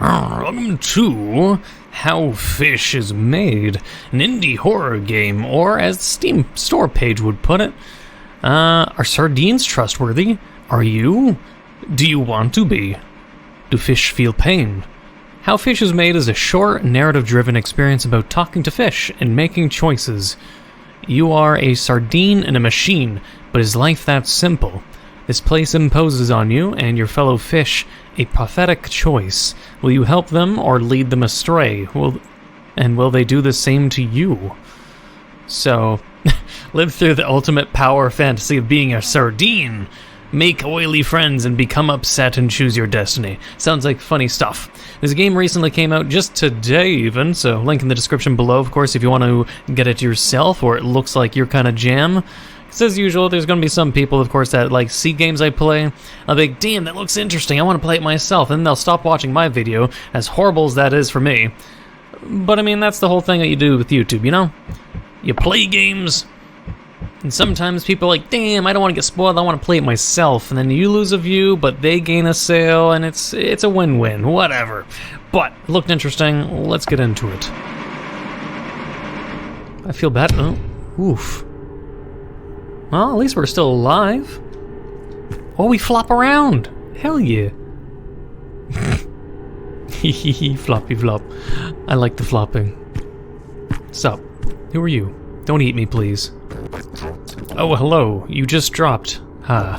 Welcome to How Fish is Made, an indie horror game, or as the Steam store page would put it, are sardines trustworthy? Are you? Do you want to be? Do fish feel pain? How Fish is Made is a short, narrative-driven experience about talking to fish and making choices. You are a sardine in a machine, but is life that simple? This place imposes on you and your fellow fish a prophetic choice. Will you help them or lead them astray? Will they do the same to you? So, live through the ultimate power fantasy of being a sardine. Make oily friends and become upset and choose your destiny. Sounds like funny stuff. This game recently came out just today even, so link in the description below, of course, if you want to get it yourself or it looks like your kind of jam. As usual, there's going to be some people, of course, that like see games I play. I'll be like, damn, that looks interesting, I want to play it myself, and then they'll stop watching my video, as horrible as that is for me. But I mean, that's the whole thing that you do with YouTube, you know? You play games, and sometimes people are like, damn, I don't want to get spoiled, I want to play it myself, and then you lose a view, but they gain a sale, and it's a win-win, whatever. But, it looked interesting, let's get into it. I feel bad, oh, oof. Well, at least we're still alive. Oh, we flop around. Hell yeah. Hehehe, floppy flop. I like the flopping. Sup? Who are you? Don't eat me, please. Oh, hello. You just dropped. Ha.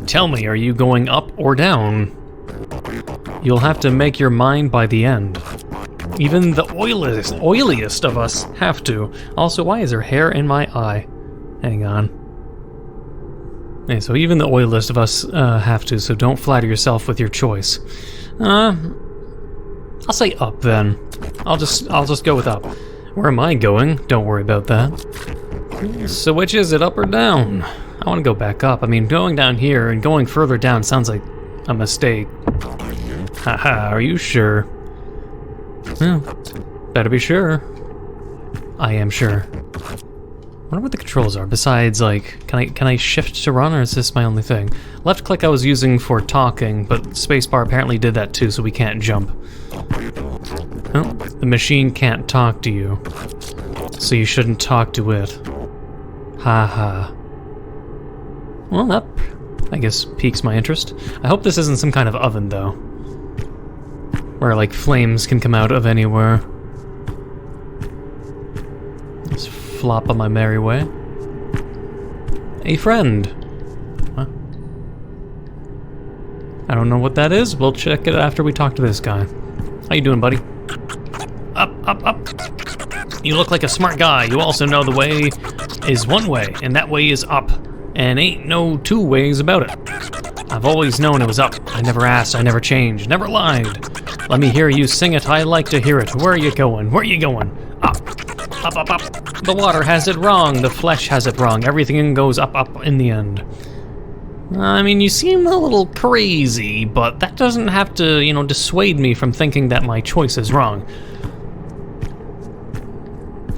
Tell me, are you going up or down? You'll have to make your mind by the end. Even the oiliest of us have to. Also, why is there hair in my eye? Hang on. Okay, so even the oiliest of us have to, so don't flatter yourself with your choice. I'll say up then. I'll just go with up. Where am I going? Don't worry about that. So which is it, up or down? I want to go back up. I mean, going down here and going further down sounds like a mistake. Haha, are you sure? Well, better be sure. I am sure. I wonder what the controls are, besides, like, can I shift to run, or is this my only thing? Left click I was using for talking, but spacebar apparently did that too, so we can't jump. Oh, the machine can't talk to you, so you shouldn't talk to it. Haha. Well, that, I guess, piques my interest. I hope this isn't some kind of oven, though, where, like, flames can come out of anywhere. Flop on my merry way. A friend. Huh? I don't know what that is. We'll check it after we talk to this guy. How you doing, buddy? Up, up, up. You look like a smart guy. You also know the way is one way, and that way is up. And ain't no two ways about it. I've always known it was up. I never asked, I never changed, never lied. Let me hear you sing it. I like to hear it. Where are you going? Where are you going? Up. Up, up, up. The water has it wrong. The flesh has it wrong. Everything goes up, up in the end. I mean, you seem a little crazy, but that doesn't have to, you know, dissuade me from thinking that my choice is wrong.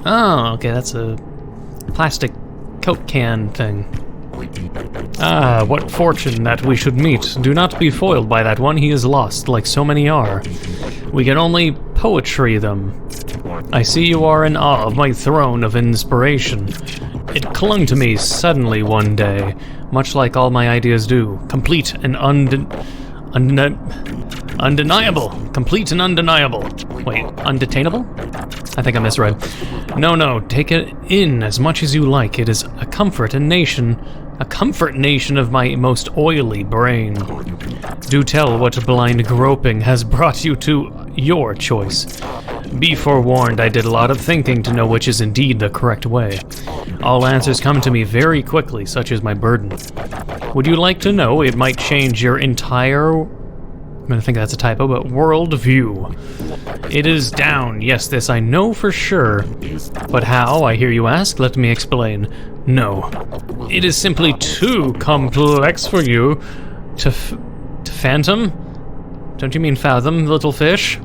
Oh, okay, that's a plastic Coke can thing. Ah, what fortune that we should meet. Do not be foiled by that one. He is lost, like so many are. We can only poetry them. I see you are in awe of my throne of inspiration. It clung to me suddenly one day, much like all my ideas do. Complete and undeniable. Complete and undeniable. Wait, undetainable? I think I misread. No, take it in as much as you like. It is a comfort nation of my most oily brain. Do tell what blind groping has brought you to your choice. Be forewarned, I did a lot of thinking to know which is indeed the correct way. All answers come to me very quickly, such is my burden. Would you like to know? It might change your entire... I'm gonna think that's a typo, but world view. It is down, yes, this I know for sure. But how, I hear you ask? Let me explain. No. It is simply too complex for you to phantom? Don't you mean fathom, little fish?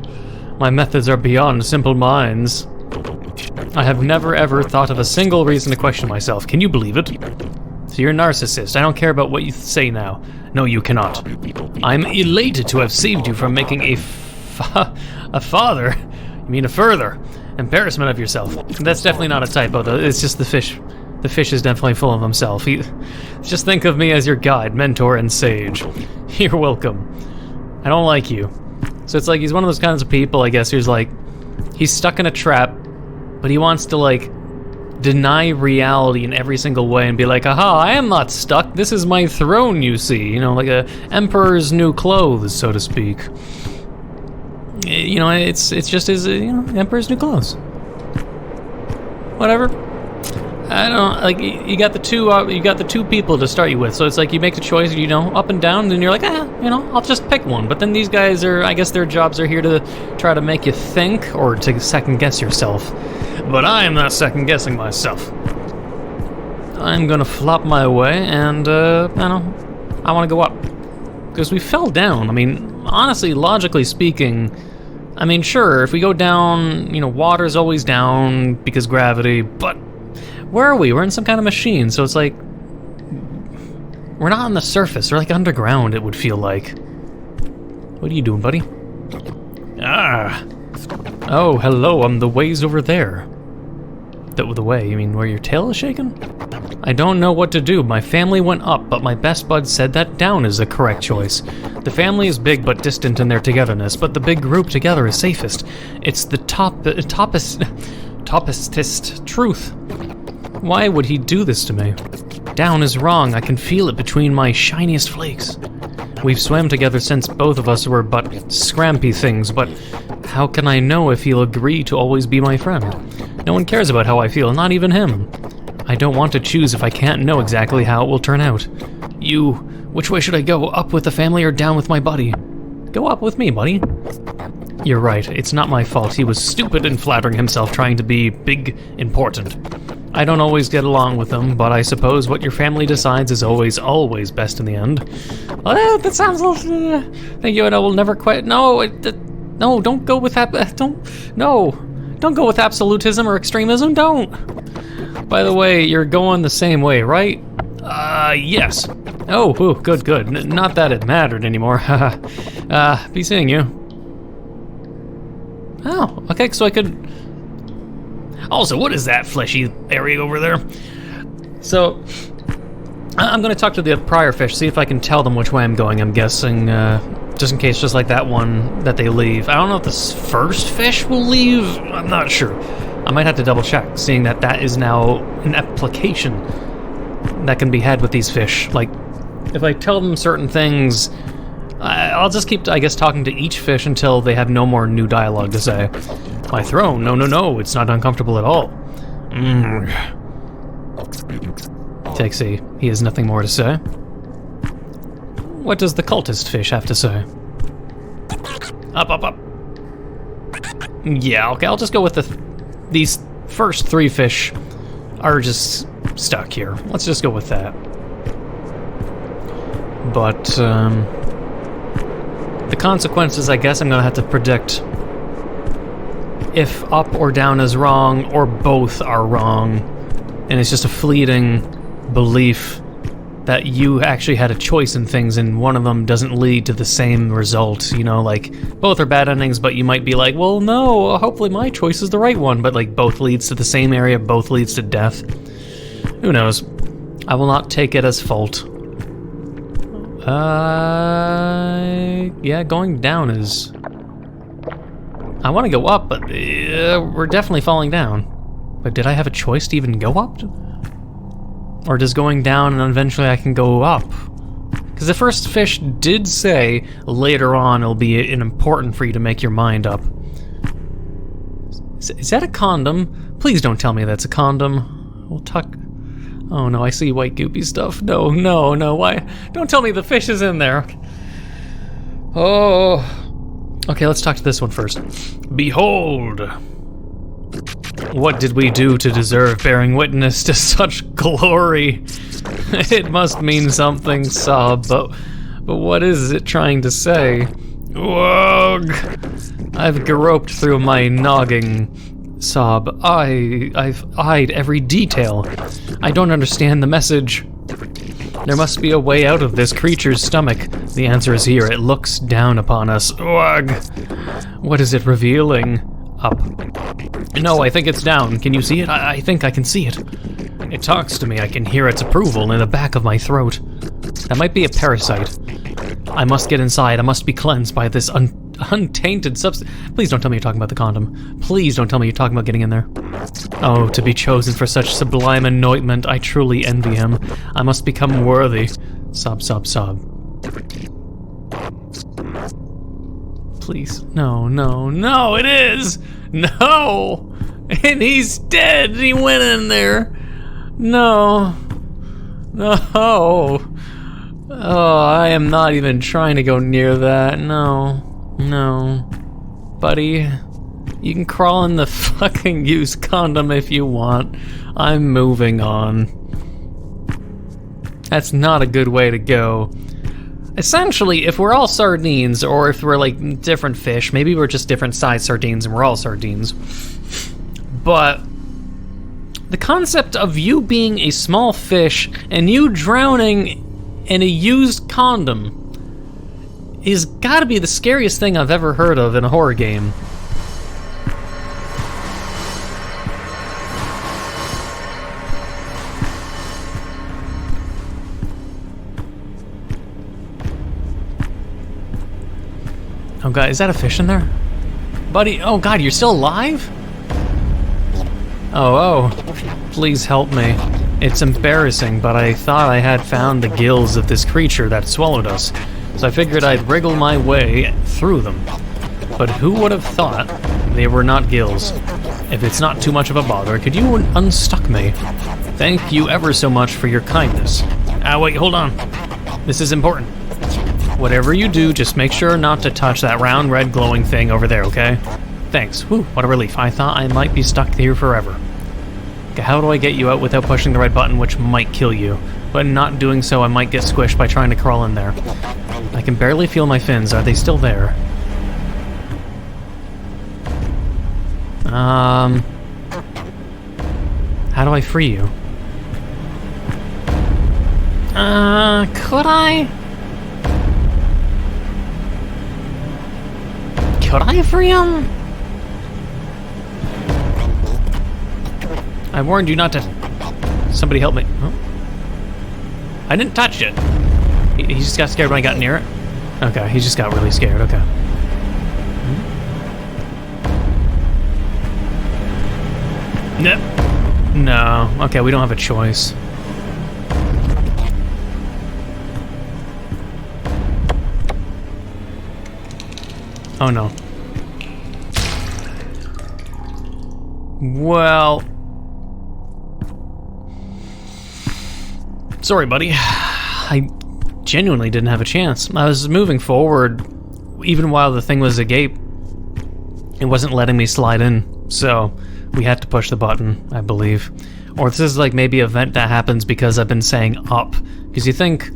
My methods are beyond simple minds. I have never ever thought of a single reason to question myself. Can you believe it? So you're a narcissist. I don't care about what you say now. No, you cannot. I'm elated to have saved you from making a A father? You mean a further embarrassment of yourself? That's definitely not a typo, though. It's just the fish. The fish is definitely full of himself. Just think of me as your guide, mentor, and sage. You're welcome. I don't like you. So it's like he's one of those kinds of people, I guess, who's like, he's stuck in a trap, but he wants to, like, deny reality in every single way and be like, aha, I am not stuck. This is my throne, you see. You know, like a emperor's new clothes, so to speak. You know, it's just his, emperor's new clothes. Whatever. I don't like. You got the two people to start you with, so it's like you make the choice, up and down, and you're like, I'll just pick one. But then these guys are, I guess their jobs are here to try to make you think or to second guess yourself. But I am not second guessing myself. I'm gonna flop my way, and I want to go up because we fell down. I mean, honestly, logically speaking, I mean, sure, if we go down, water's always down because gravity, but where are we? We're in some kind of machine, so it's like we're not on the surface. We're like underground, it would feel like. What are you doing, buddy? Ah. Oh, hello, the way's over there. The way, you mean where your tail is shaking? I don't know what to do. My family went up, but my best bud said that down is the correct choice. The family is big but distant in their togetherness, but the big group together is safest. It's the topestest truth. Why would he do this to me? Down is wrong. I can feel it between my shiniest flakes. We've swam together since both of us were but scrampy things, but how can I know if he'll agree to always be my friend? No one cares about how I feel, not even him. I don't want to choose if I can't know exactly how it will turn out. Which way should I go? Up with the family or down with my buddy? Go up with me, buddy. You're right, it's not my fault. He was stupid and flattering himself, trying to be big, important. I don't always get along with them, but I suppose what your family decides is always best in the end. That sounds a little... thank you, and I will never quit. No, don't go with that... Don't go with absolutism or extremism, don't. By the way, you're going the same way, right? Yes. Oh, good. Not that it mattered anymore. Be seeing you. Oh, okay, so I could... Also, what is that fleshy area over there? So, I'm going to talk to the prior fish, see if I can tell them which way I'm going. I'm guessing, just in case, just like that one that they leave. I don't know if this first fish will leave. I'm not sure. I might have to double check, seeing that is now an application that can be had with these fish. Like, if I tell them certain things, I'll just keep, I guess, talking to each fish until they have no more new dialogue to say. My throne? No, it's not uncomfortable at all. Tixie, he has nothing more to say. What does the cultist fish have to say? Up. Yeah, okay, I'll just go with these first three fish are just stuck here. Let's just go with that. But, the consequences, I guess I'm gonna have to predict if up or down is wrong, or both are wrong, and it's just a fleeting belief that you actually had a choice in things and one of them doesn't lead to the same result, like, both are bad endings, but you might be like, well, no, hopefully my choice is the right one, but, like, both leads to the same area, both leads to death. Who knows? I will not take it as fault. Yeah, going down is... I want to go up, but we're definitely falling down. But did I have a choice to even go up? Or does going down and eventually I can go up? Because the first fish did say later on it'll be important for you to make your mind up. Is that a condom? Please don't tell me that's a condom. We'll tuck... Oh no, I see white goopy stuff. No, why? Don't tell me the fish is in there. Oh... Okay, let's talk to this one first. Behold! What did we do to deserve bearing witness to such glory? It must mean something, sob, but what is it trying to say? Wog! I've groped through my noggin, sob. I've eyed every detail. I don't understand the message. There must be a way out of this creature's stomach. The answer is here. It looks down upon us. Ugh. What is it revealing? Up. No, I think it's down. Can you see it? I think I can see it. It talks to me. I can hear its approval in the back of my throat. That might be a parasite. I must get inside. I must be cleansed by this untainted substance. Please don't tell me you're talking about the condom. Please don't tell me you're talking about getting in there. Oh, to be chosen for such sublime anointment. I truly envy him. I must become worthy. Sob, sob, sob. Please. No, no, no, it is! No! And he's dead! He went in there! No. No. Oh, I am not even trying to go near that. No. No. Buddy, you can crawl in the fucking used condom if you want. I'm moving on. That's not a good way to go. Essentially, if we're all sardines, or if we're like different fish, maybe we're just different size sardines and we're all sardines. But the concept of you being a small fish and you drowning in a used condom is gotta be the scariest thing I've ever heard of in a horror game. Oh god, is that a fish in there? Buddy, oh god, you're still alive? Oh, please help me. It's embarrassing, but I thought I had found the gills of this creature that swallowed us, so I figured I'd wriggle my way through them. But who would have thought they were not gills? If it's not too much of a bother, could you unstuck me? Thank you ever so much for your kindness. Wait, hold on. This is important. Whatever you do, just make sure not to touch that round, red, glowing thing over there, okay? Thanks. Whew, what a relief. I thought I might be stuck here forever. Okay, how do I get you out without pushing the red button, which might kill you? But in not doing so, I might get squished by trying to crawl in there. I can barely feel my fins. Are they still there? How do I free you? Could I? Could I free him? I warned you not to... Somebody help me. Oh. I didn't touch it. He just got scared when I got near it? Okay, he just got really scared, okay. No. No. Okay, we don't have a choice. Oh no. Well... Sorry, buddy. I genuinely didn't have a chance. I was moving forward, even while the thing was agape. It wasn't letting me slide in, so we had to push the button, I believe. Or this is like maybe an event that happens because I've been saying up. Because you think...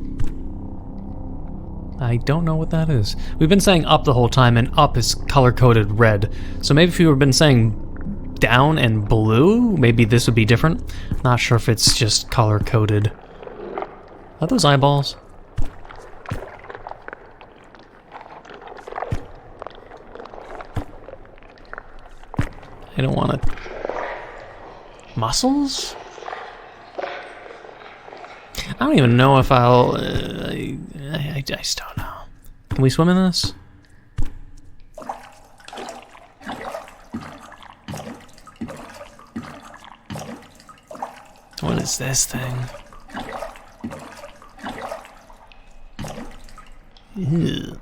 I don't know what that is. We've been saying up the whole time, and up is color-coded red. So maybe if you had been saying down and blue, maybe this would be different. Not sure if it's just color-coded. Are those eyeballs? I don't want to... Muscles? I don't even know if I'll... I just don't know. Can we swim in this? What is this thing? Ew.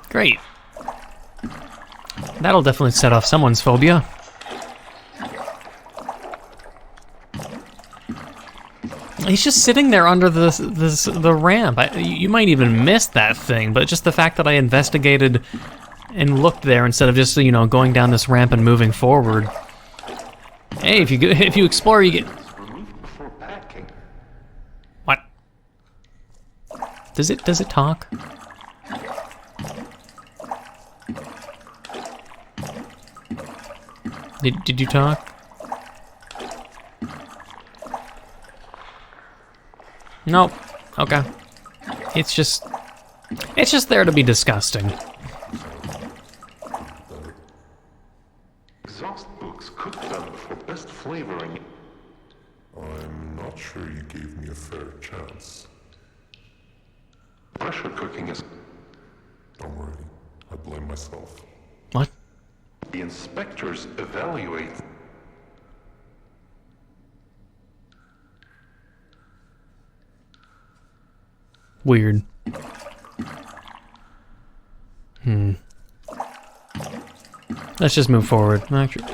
Great. That'll definitely set off someone's phobia. He's just sitting there under the ramp. You might even miss that thing, but just the fact that I investigated and looked there instead of just, you know, going down this ramp and moving forward. Hey, if you explore, you get... What? Does it talk? Did you talk? Nope. Okay. It's just there to be disgusting. Exhaust books could them for best flavoring. I'm not sure you gave me a fair chance. Pressure cooking is... Don't worry, I blame myself. What? The inspectors evaluate... Weird. Let's just move forward. Actually,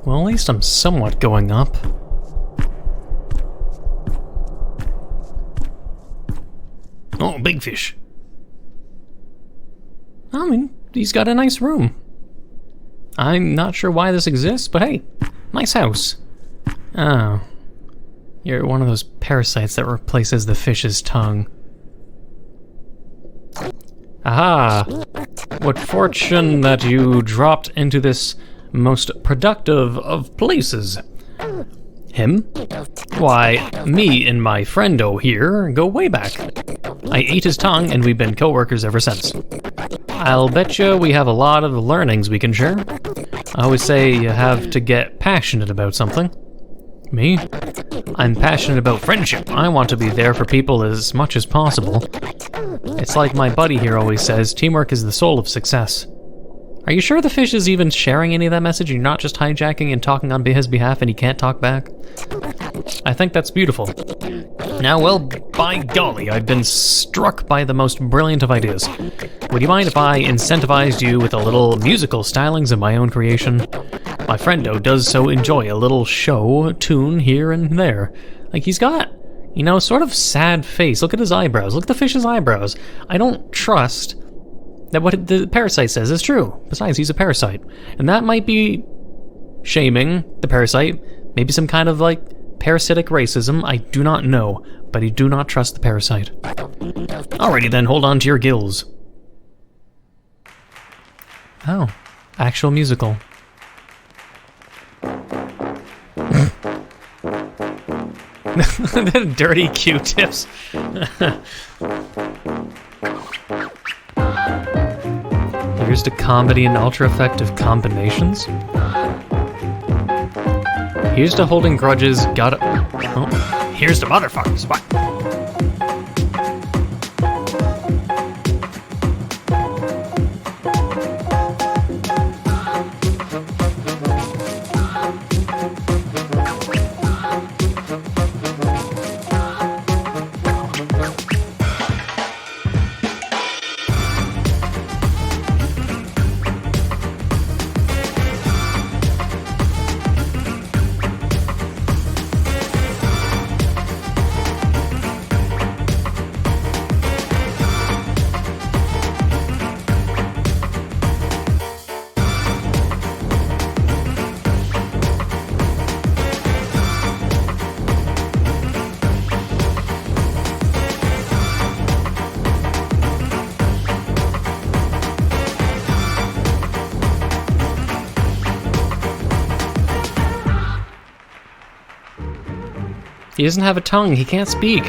well, at least I'm somewhat going up. Oh, big fish. I mean, he's got a nice room. I'm not sure why this exists, but hey, nice house. Oh. You're one of those parasites that replaces the fish's tongue. Aha! What fortune that you dropped into this most productive of places. Him? Why, me and my friendo here go way back. I ate his tongue and we've been co-workers ever since. I'll bet you we have a lot of learnings we can share. I always say you have to get passionate about something. Me? I'm passionate about friendship. I want to be there for people as much as possible. It's like my buddy here always says, teamwork is the soul of success. Are you sure the fish is even sharing any of that message? You're not just hijacking and talking on his behalf and he can't talk back? I think that's beautiful. Now, well, by golly, I've been struck by the most brilliant of ideas. Would you mind if I incentivized you with a little musical stylings of my own creation? My friendo does so enjoy a little show tune here and there. Like, he's got, you know, sort of sad face. Look at his eyebrows. Look at the fish's eyebrows. I don't trust that what the parasite says is true. Besides, he's a parasite. And that might be shaming the parasite. Maybe some kind of, like, parasitic racism. I do not know. But I do not trust the parasite. Alrighty then, hold on to your gills. Oh. Actual musical. The dirty Q-tips. Here's to comedy and ultra-effective combinations. Here's to holding grudges, oh, here's to motherfuckers, what? He doesn't have a tongue, he can't speak.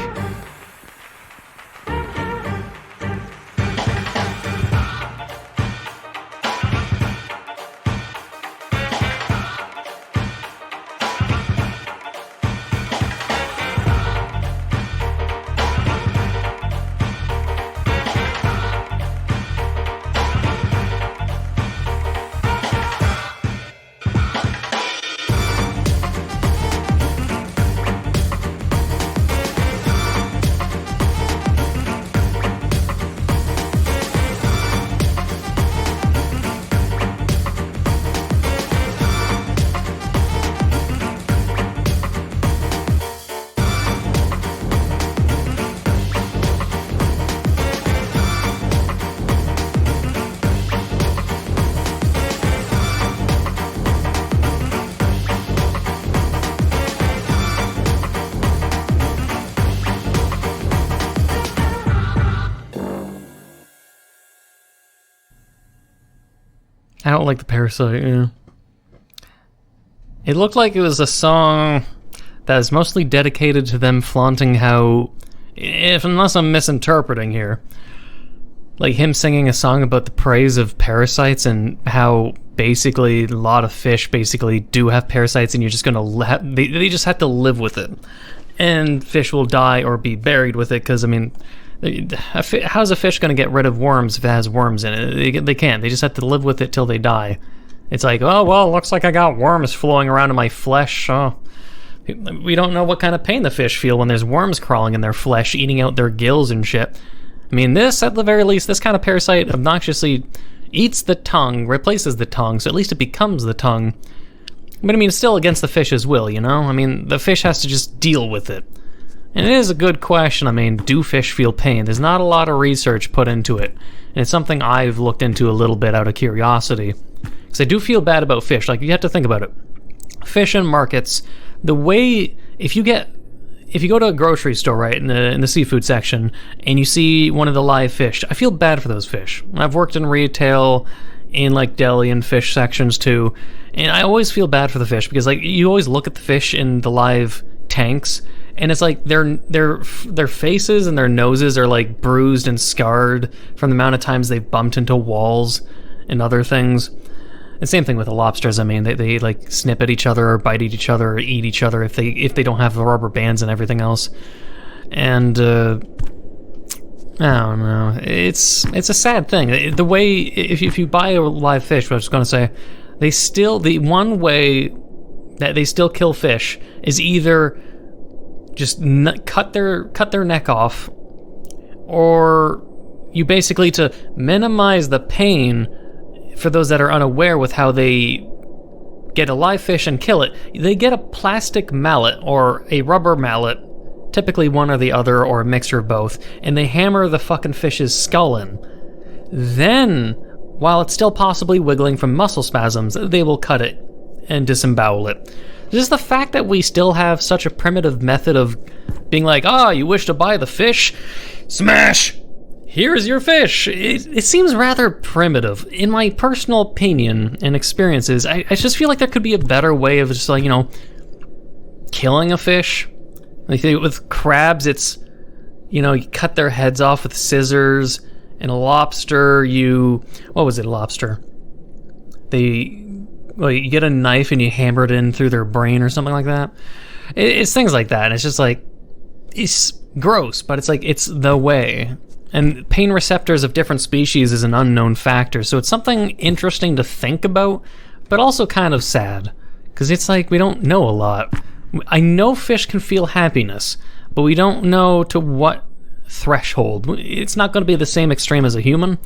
don't like the Parasite, yeah. It looked like it was a song that is mostly dedicated to them flaunting how, unless I'm misinterpreting here, like him singing a song about the praise of parasites and how basically a lot of fish basically do have parasites and you're just gonna they just have to live with it. And fish will die or be buried with it because, I mean, how's a fish gonna get rid of worms if it has worms in it? They can't. They just have to live with it till they die. It's like, oh, well, looks like I got worms flowing around in my flesh. Oh. We don't know what kind of pain the fish feel when there's worms crawling in their flesh, eating out their gills and shit. I mean, this, at the very least, this kind of parasite obnoxiously eats the tongue, replaces the tongue, so at least it becomes the tongue. But I mean, it's still against the fish's will, you know? I mean, the fish has to just deal with it. And it is a good question. I mean, do fish feel pain? There's not a lot of research put into it. And it's something I've looked into a little bit out of curiosity. Because I do feel bad about fish. Like, you have to think about it. Fish in markets, the way, if you go to a grocery store, right, in the seafood section, and you see one of the live fish, I feel bad for those fish. I've worked in retail, in like deli and fish sections too, and I always feel bad for the fish because like you always look at the fish in the live tanks, and it's like their faces and their noses are like bruised and scarred from the amount of times they've bumped into walls and other things. And same thing with the lobsters. I mean, they like snip at each other or bite at each other or eat each other if they don't have the rubber bands and everything else. And I don't know. It's a sad thing. The way if you buy a live fish, what I was going to say, the one way that they still kill fish is either just cut their neck off, or you basically, to minimize the pain. For those that are unaware with how they get a live fish and kill it, they get a plastic mallet or a rubber mallet, typically one or the other or a mixture of both, and they hammer the fucking fish's skull in. Then, while it's still possibly wiggling from muscle spasms, they will cut it and disembowel it. Just the fact that we still have such a primitive method of being like, you wish to buy the fish? Smash! Here's your fish. It seems rather primitive. In my personal opinion and experiences, I just feel like there could be a better way of just like, killing a fish. Like with crabs, it's, you cut their heads off with scissors. And a lobster, what was it, a lobster? You get a knife and you hammer it in through their brain or something like that. It's things like that. And it's just like, it's gross, but it's like, it's the way. And pain receptors of different species is an unknown factor, so it's something interesting to think about, but also kind of sad. Because it's like, we don't know a lot. I know fish can feel happiness, but we don't know to what threshold. It's not going to be the same extreme as a human,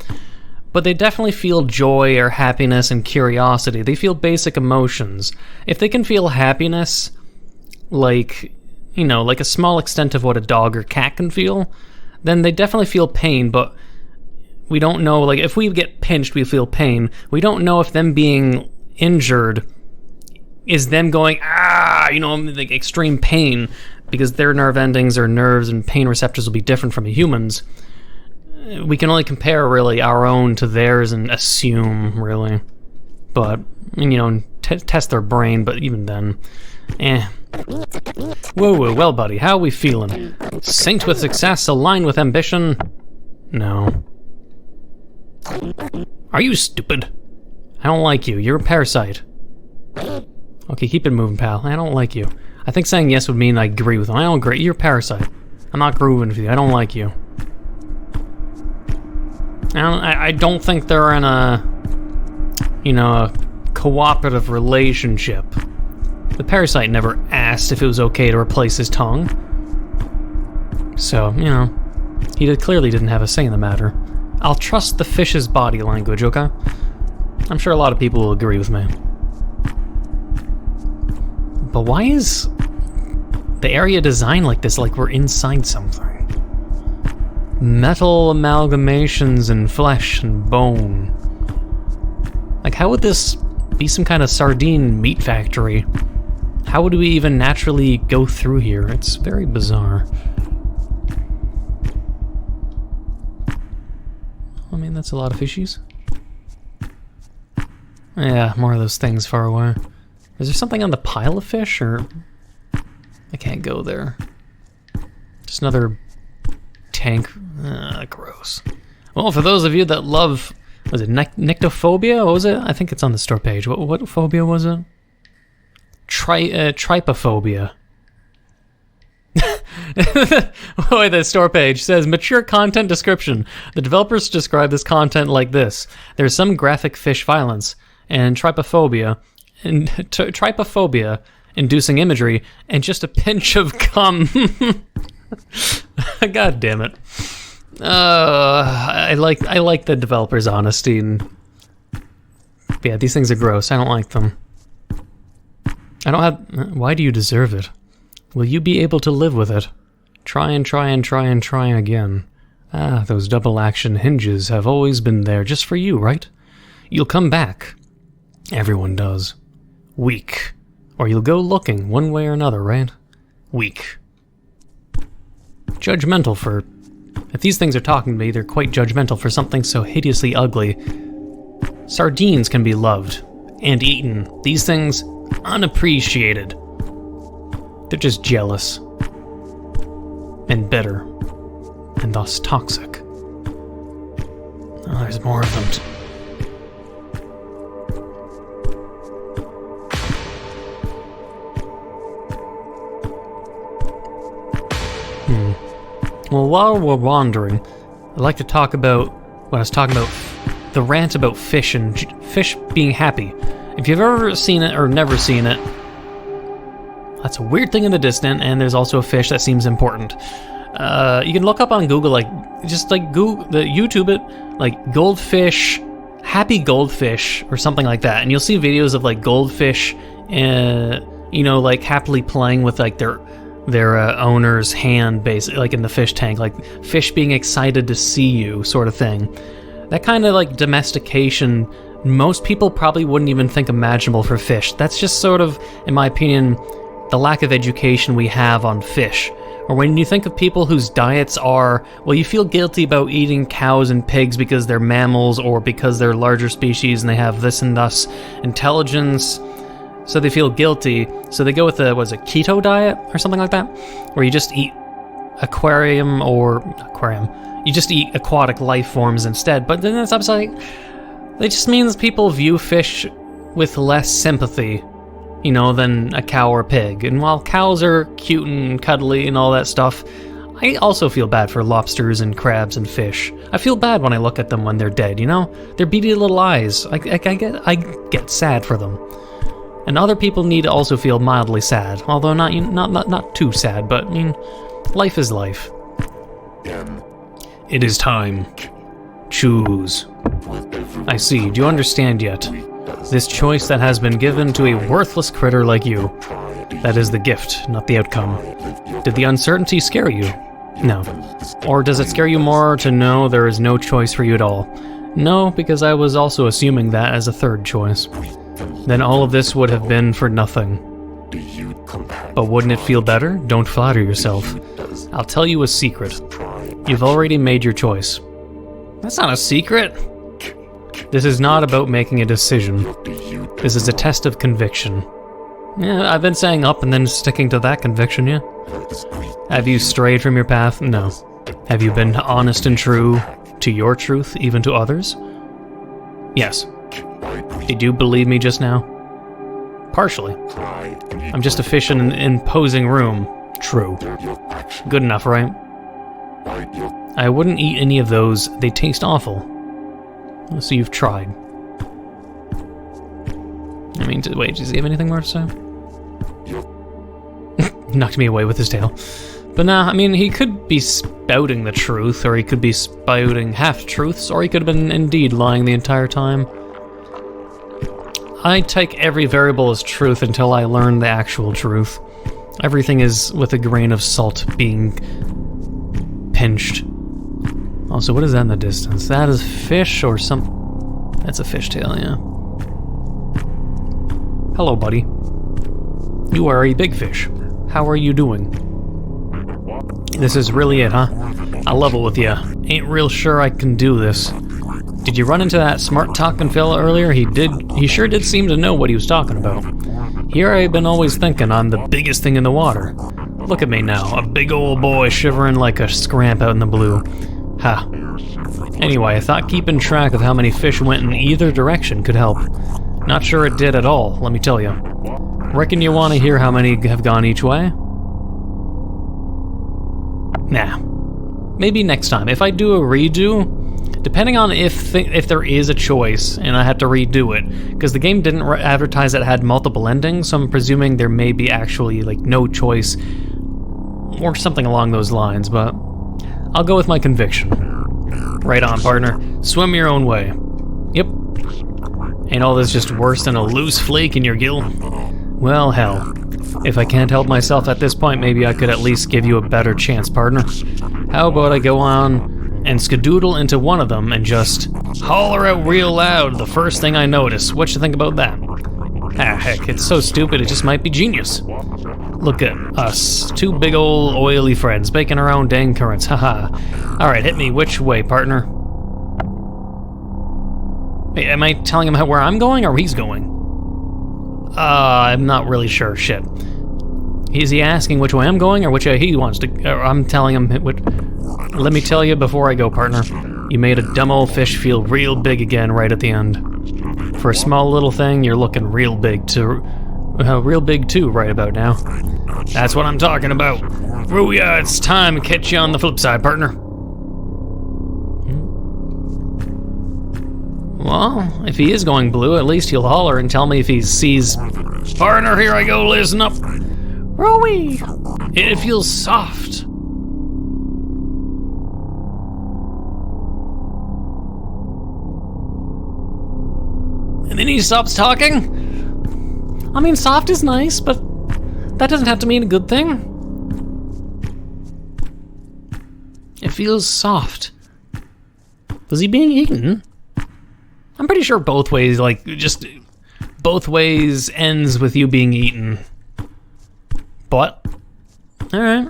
but they definitely feel joy or happiness and curiosity. They feel basic emotions. If they can feel happiness, like, like a small extent of what a dog or cat can feel, then they definitely feel pain, but we don't know, like, if we get pinched, we feel pain. We don't know if them being injured is them going, like extreme pain, because their nerve endings or nerves and pain receptors will be different from a human's. We can only compare, really, our own to theirs and assume, really. But, test their brain, but even then, Whoa, well, buddy, how are we feeling? Synced with success, aligned with ambition? No. Are you stupid? I don't like you. You're a parasite. Okay, keep it moving, pal. I don't like you. I think saying yes would mean I agree with him. I don't agree. You're a parasite. I'm not grooving with you. I don't like you. I don't think they're in a cooperative relationship. The parasite never asked if it was okay to replace his tongue. So, he clearly didn't have a say in the matter. I'll trust the fish's body language, okay? I'm sure a lot of people will agree with me. But why is the area designed like this, like we're inside something? Metal amalgamations and flesh and bone. Like, how would this be some kind of sardine meat factory? How would we even naturally go through here? It's very bizarre. I mean, that's a lot of fishies. Yeah, more of those things far away. Is there something on the pile of fish, or... I can't go there. Just another tank. Gross. Well, for those of you that love... Was it nyctophobia? What was it? I think it's on the store page. What phobia was it? Trypophobia. Wait, the store page says, mature content description. The developers describe this content like this. There's some graphic fish violence, and trypophobia, inducing imagery, and just a pinch of cum. God damn it. I like the developers' honesty, and yeah, these things are gross. I don't like them. I don't have... Why do you deserve it? Will you be able to live with it? Try and try and try and try again. Ah, those double action hinges have always been there just for you, right? You'll come back. Everyone does. Weak. Or you'll go looking one way or another, right? Weak. Judgmental for... If these things are talking to me, they're quite judgmental for something so hideously ugly. Sardines can be loved and eaten. These things, unappreciated. They're just jealous. And bitter. And thus toxic. Oh, there's more of them. Well, while we're wandering, I'd like to talk about what I was talking about, the rant about fish and fish being happy. If you've ever seen it or never seen it, that's a weird thing in the distance, and there's also a fish that seems important. You can look up on Google, like, just like YouTube it, like goldfish, happy goldfish, or something like that, and you'll see videos of like goldfish, you know, like happily playing with like their owner's hand, basically, like in the fish tank, like fish being excited to see you, sort of thing. That kind of like domestication, most people probably wouldn't even think imaginable for fish. That's just sort of, in my opinion, the lack of education we have on fish. Or when you think of people whose diets are, well, you feel guilty about eating cows and pigs because they're mammals or because they're larger species and they have this and thus intelligence, so they feel guilty, so they go with a keto diet or something like that, where you just eat you just eat aquatic life forms instead. But then it's like, it just means people view fish with less sympathy, you know, than a cow or pig. And while cows are cute and cuddly and all that stuff, I also feel bad for lobsters and crabs and fish. I feel bad when I look at them when they're dead, you know? Their beady little eyes. I get sad for them. And other people need to also feel mildly sad, although not too sad, but I mean, life is life. It is time. Choose. I see. Do you understand yet? This choice that has been given to a worthless critter like you. That is the gift, not the outcome. Did the uncertainty scare you? No. Or does it scare you more to know there is no choice for you at all? No, because I was also assuming that as a third choice. Then all of this would have been for nothing. But wouldn't it feel better? Don't flatter yourself. I'll tell you a secret. You've already made your choice. That's not a secret. This is not about making a decision. This is a test of conviction. Yeah, I've been saying up and then sticking to that conviction, yeah. Have you strayed from your path? No. Have you been honest and true to your truth, even to others? Yes. Did you believe me just now? Partially. I'm just a fish in an imposing room. True. Good enough, right? I wouldn't eat any of those. They taste awful. So you've tried. I mean, wait, does he have anything more to say? Knocked me away with his tail. But nah, I mean, he could be spouting the truth, or he could be spouting half-truths, or he could have been indeed lying the entire time. I take every variable as truth until I learn the actual truth. Everything is with a grain of salt being pinched. Also, what is that in the distance? That is fish or some... That's a fishtail, yeah. Hello, buddy. You are a big fish. How are you doing? This is really it, huh? I'll level with ya. Ain't real sure I can do this. Did you run into that smart talking fella earlier? He sure did seem to know what he was talking about. Here I've been always thinking I'm the biggest thing in the water. Look at me now, a big old boy shivering like a scramp out in the blue. Ha. Anyway, I thought keeping track of how many fish went in either direction could help. Not sure it did at all, let me tell you. Reckon you want to hear how many have gone each way? Nah. Maybe next time. If I do a redo, depending on if there is a choice and I have to redo it, because the game didn't advertise that it had multiple endings, so I'm presuming there may be actually like no choice or something along those lines, but I'll go with my conviction. Right on, partner. Swim your own way. Yep. Ain't all this just worse than a loose flake in your gill? Well, hell. If I can't help myself at this point, maybe I could at least give you a better chance, partner. How about I go on and skadoodle into one of them and just holler out real loud the first thing I notice? What you think about that? Ah, heck, it's so stupid it just might be genius. Look at us, two big old oily friends making our own dang currents, haha. Alright, hit me, which way, partner? Wait, am I telling him where I'm going or he's going? I'm not really sure, shit. Is he asking which way I'm going or which way he wants to, or I'm telling him which... Let me tell you before I go, partner. You made a dumb old fish feel real big again right at the end. For a small little thing, you're looking real big too right about now. That's what I'm talking about. Ruya, it's time to catch you on the flip side, partner. Well, if he is going blue, at least he'll holler and tell me if he sees... Partner, here I go, listen up. Rooey! It feels soft. And then he stops talking? I mean, soft is nice, but that doesn't have to mean a good thing. It feels soft. Was he being eaten? I'm pretty sure both ways, like, just both ways ends with you being eaten. But, alright.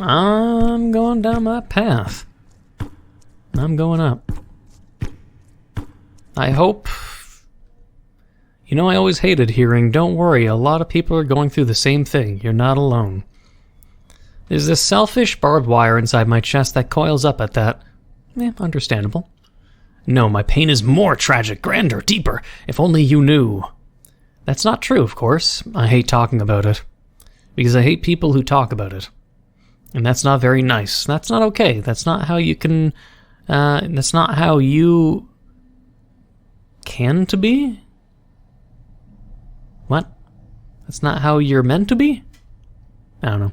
I'm going down my path. I'm going up. I hope... You know, I always hated hearing, don't worry, a lot of people are going through the same thing. You're not alone. There's this selfish barbed wire inside my chest that coils up at that. Understandable. No, my pain is more tragic, grander, deeper. If only you knew. That's not true, of course. I hate talking about it. Because I hate people who talk about it. And that's not very nice. That's not okay. That's not how you can... that's not how you... can to be? What? That's not how you're meant to be? I don't know.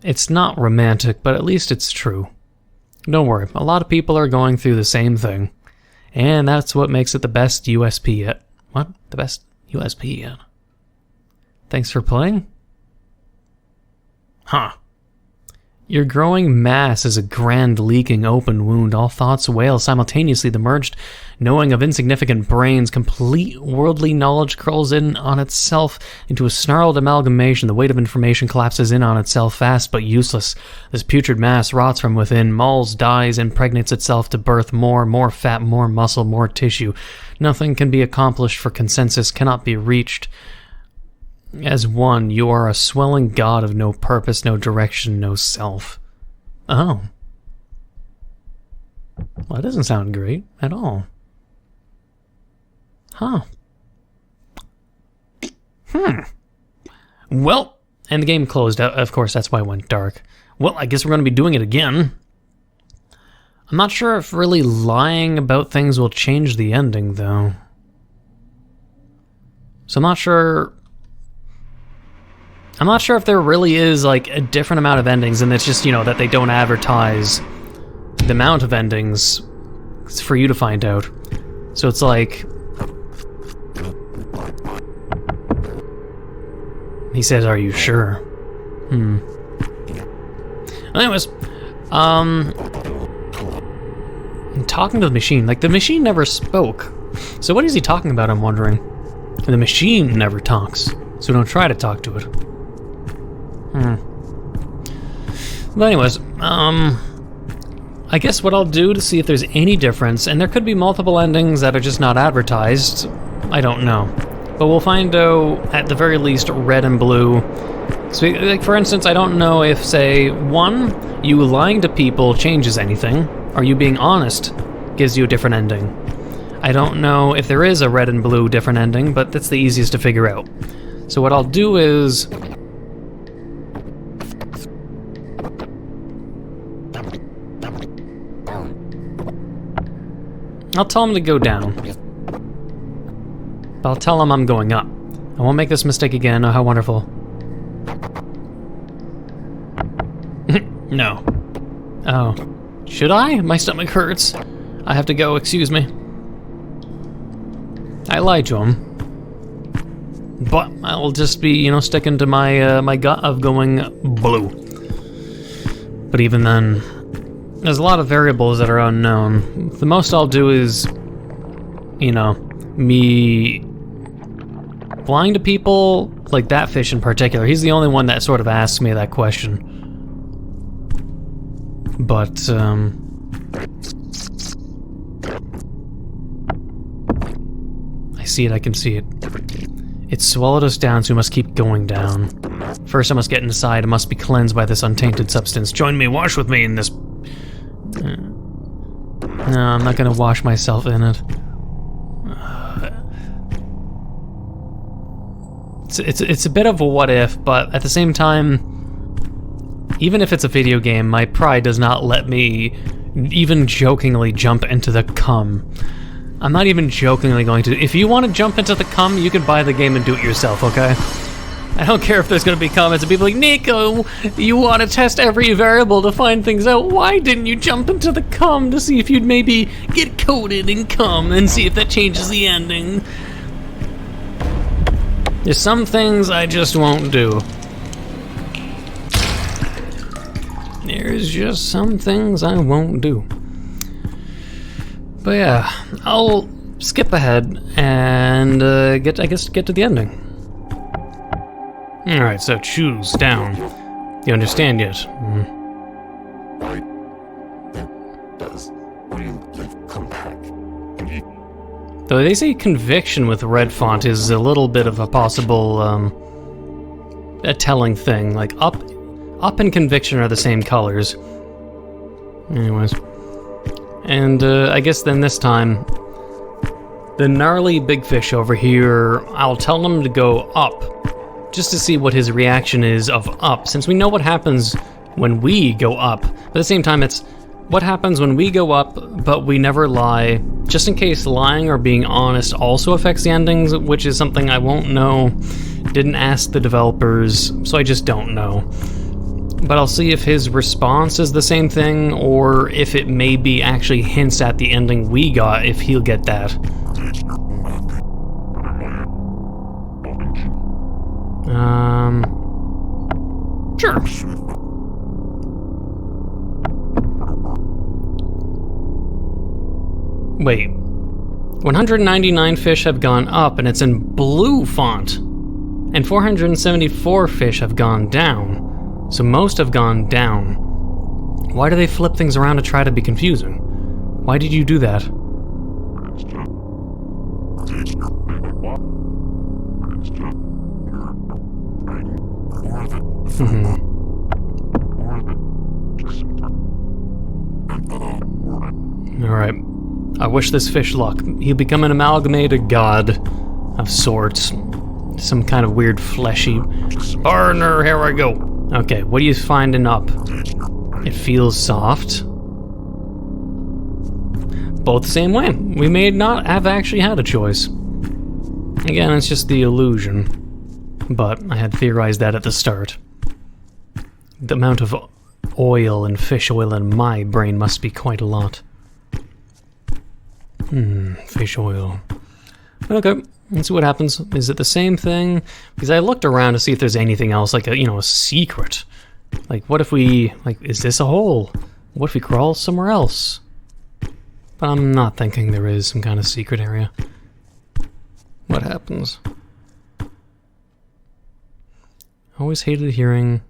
It's not romantic, but at least it's true. Don't worry, a lot of people are going through the same thing. And that's what makes it the best USP yet. What? The best USP yet? Thanks for playing? Huh. Your growing mass is a grand leaking open wound. All thoughts wail simultaneously. The merged knowing of insignificant brains. Complete worldly knowledge curls in on itself into a snarled amalgamation. The weight of information collapses in on itself, fast but useless. This putrid mass rots from within, mauls, dies, impregnates itself to birth more fat, more muscle, more tissue. Nothing can be accomplished, for consensus cannot be reached. As one, you are a swelling god of no purpose, no direction, no self. Oh. Well, that doesn't sound great at all. Huh. Well, and the game closed out. Of course, that's why it went dark. Well, I guess we're going to be doing it again. I'm not sure if really lying about things will change the ending, though. So I'm not sure if there really is, like, a different amount of endings, and it's just, you know, that they don't advertise the amount of endings for you to find out. So it's like... He says, are you sure? Anyways, I'm talking to the machine. Like, the machine never spoke. So what is he talking about, I'm wondering? The machine never talks, so don't try to talk to it. But anyways, I guess what I'll do to see if there's any difference, and there could be multiple endings that are just not advertised, I don't know. But we'll find out, at the very least, red and blue. So, like, for instance, I don't know if, say, 1, you lying to people changes anything, or you being honest gives you a different ending. I don't know if there is a red and blue different ending, but that's the easiest to figure out. So what I'll do is... I'll tell him to go down. But I'll tell him I'm going up. I won't make this mistake again. Oh, how wonderful. No. Oh. Should I? My stomach hurts. I have to go, excuse me. I lied to him. But I'll just be, you know, sticking to my my gut of going blue. But even then, there's a lot of variables that are unknown. The most I'll do is, you know, me lying to people, like that fish in particular. He's the only one that sort of asks me that question. But, I see it, I can see it. It swallowed us down, so we must keep going down. First I must get inside, I must be cleansed by this untainted substance. Join me, wash with me in this... No, I'm not gonna wash myself in it. It's a bit of a what if, but at the same time, even if it's a video game, my pride does not let me even jokingly jump into the cum. I'm not even jokingly going to. If you want to jump into the cum, you can buy the game and do it yourself, okay? I don't care if there's going to be comments of people like, Neco, you want to test every variable to find things out. Why didn't you jump into the cum to see if you'd maybe get coated in cum and see if that changes the ending? There's some things I just won't do. There's just some things I won't do. But yeah, I'll skip ahead and get to the ending. Alright, so choose down. You understand yet? It does really come back. Though they say conviction with red font is a little bit of a possible a telling thing. Like up and conviction are the same colors. Anyways. And I guess then this time, the gnarly big fish over here, I'll tell him to go up, just to see what his reaction is of up, since we know what happens when we go up. But at the same time, it's what happens when we go up, but we never lie, just in case lying or being honest also affects the endings, which is something I won't know. Didn't ask the developers, so I just don't know. But I'll see if his response is the same thing, or if it maybe actually hints at the ending we got, if he'll get that. Sure. Wait. 199 fish have gone up, and it's in blue font. And 474 fish have gone down. So most have gone down. Why do they flip things around to try to be confusing? Why did you do that? Alright. I wish this fish luck. He'll become an amalgamated god of sorts. Some kind of weird fleshy... Burner, here I go. Okay, what are you finding up? It feels soft. Both the same way. We may not have actually had a choice. Again, it's just the illusion. But I had theorized that at the start. The amount of oil and fish oil in my brain must be quite a lot. Fish oil. Okay. Let's see what happens. Is it the same thing? Because I looked around to see if there's anything else, like a secret. Like, what if we, is this a hole? What if we crawl somewhere else? But I'm not thinking there is some kind of secret area. What happens? Always hated hearing...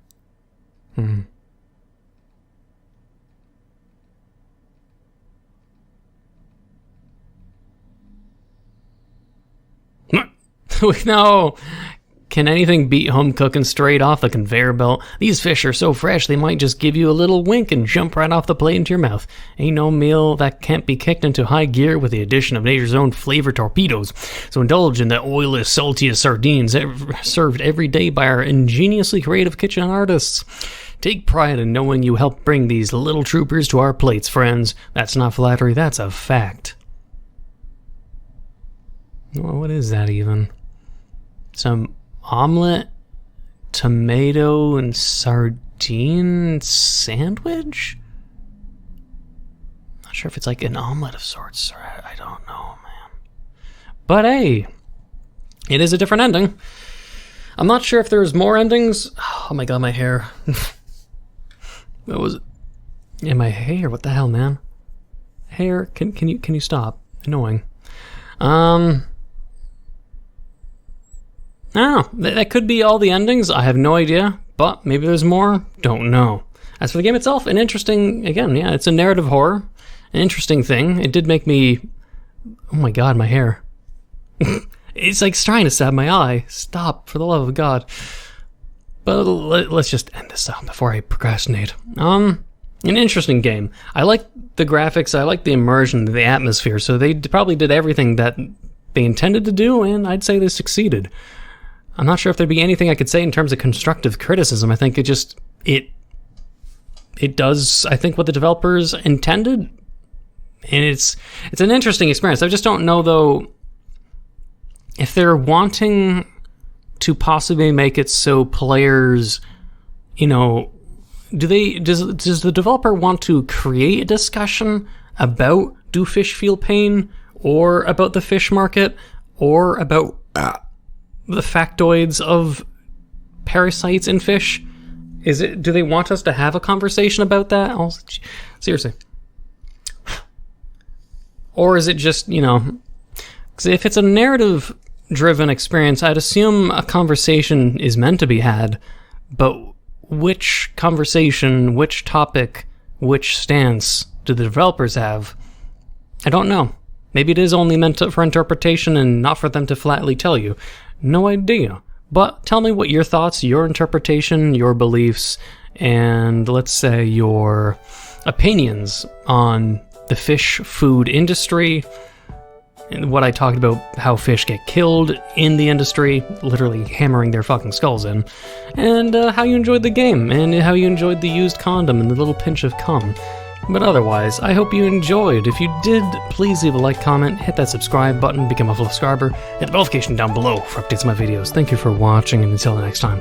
No. Can anything beat home cooking straight off the conveyor belt? These fish are so fresh they might just give you a little wink and jump right off the plate into your mouth. Ain't no meal that can't be kicked into high gear with the addition of nature's own flavor torpedoes. So indulge in the oiliest, saltiest sardines served every day by our ingeniously creative kitchen artists. Take pride in knowing you helped bring these little troopers to our plates, friends. That's not flattery, that's a fact. Well, what is that even? Some omelet, tomato, and sardine sandwich? Not sure if it's like an omelet of sorts, or I don't know, man. But hey, it is a different ending. I'm not sure if there's more endings. Oh my god, my hair. What was it? Yeah, my hair. What the hell, man? Hair, can you stop? Annoying. I don't know. That could be all the endings. I have no idea, but maybe there's more. Don't know. As for the game itself, an interesting, again, yeah, it's a narrative horror. An interesting thing. It did make me, oh my god, my hair. It's like trying to stab my eye. Stop, for the love of God. But let's just end this out before I procrastinate. An interesting game. I like the graphics, I like the immersion, the atmosphere, so they probably did everything that they intended to do, and I'd say they succeeded. I'm not sure if there'd be anything I could say in terms of constructive criticism. I think it does, I think, what the developers intended, and it's an interesting experience. I just don't know, though, if they're wanting to possibly make it so players, you know, does the developer want to create a discussion about do fish feel pain, or about the fish market, or about the factoids of parasites in fish? Do they want us to have a conversation about that? Seriously. Or is it just, you know, 'cause if it's a narrative driven experience, I'd assume a conversation is meant to be had, but which conversation, which topic, which stance do the developers have? I don't know. Maybe it is only meant for interpretation and not for them to flatly tell you. No idea. But tell me what your thoughts, your interpretation, your beliefs, and let's say your opinions on the fish food industry, and what I talked about, how fish get killed in the industry, literally hammering their fucking skulls in, and how you enjoyed the game, and how you enjoyed the used condom and the little pinch of cum. But otherwise, I hope you enjoyed. If you did, please leave a like, comment, hit that subscribe button, become a full subscriber, hit the notification down below for updates on my videos. Thank you for watching, and until the next time.